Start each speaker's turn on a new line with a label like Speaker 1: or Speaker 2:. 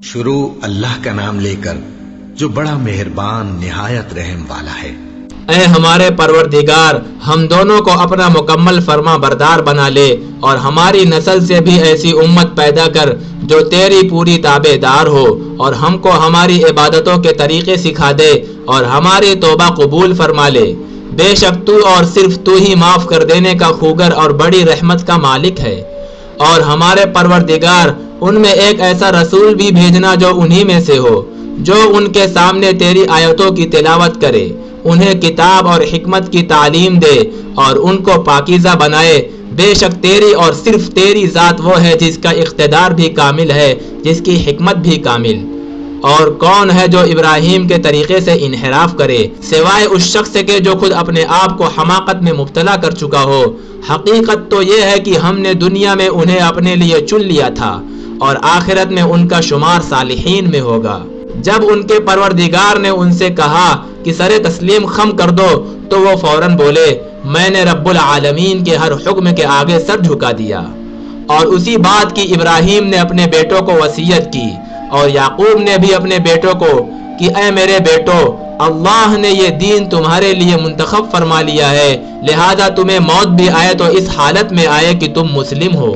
Speaker 1: شروع اللہ کا نام لے کر جو بڑا مہربان نہایت رحم والا ہے۔
Speaker 2: اے ہمارے پروردگار، ہم دونوں کو اپنا مکمل فرما بردار بنا لے اور ہماری نسل سے بھی ایسی امت پیدا کر جو تیری پوری تابع دار ہو، اور ہم کو ہماری عبادتوں کے طریقے سکھا دے اور ہماری توبہ قبول فرما لے۔ بے شک تو اور صرف تو ہی معاف کر دینے کا خوگر اور بڑی رحمت کا مالک ہے۔ اور ہمارے پروردگار، ان میں ایک ایسا رسول بھی بھیجنا جو انہی میں سے ہو، جو ان کے سامنے تیری آیتوں کی تلاوت کرے، انہیں کتاب اور حکمت کی تعلیم دے اور ان کو پاکیزہ بنائے۔ بے شک تیری اور صرف تیری ذات وہ ہے جس کا اقتدار بھی کامل ہے، جس کی حکمت بھی کامل۔ اور کون ہے جو ابراہیم کے طریقے سے انحراف کرے سوائے اس شخص کے جو خود اپنے آپ کو حماقت میں مبتلا کر چکا ہو؟ حقیقت تو یہ ہے کہ ہم نے دنیا میں انہیں اپنے لیے چن لیا تھا اور آخرت میں ان کا شمار صالحین میں ہوگا۔ جب ان کے پروردگار نے ان سے کہا کہ سر تسلیم خم کر دو تو وہ فوراً بولے، میں نے رب العالمین کے ہر حکم کے آگے سر جھکا دیا۔ اور اسی بات کی ابراہیم نے اپنے بیٹوں کو وصیت کی، اور یعقوب نے بھی اپنے بیٹوں کو کہ اے میرے بیٹو، اللہ نے یہ دین تمہارے لیے منتخب فرما لیا ہے، لہذا تمہیں موت بھی آئے تو اس حالت میں آئے کہ تم مسلم ہو۔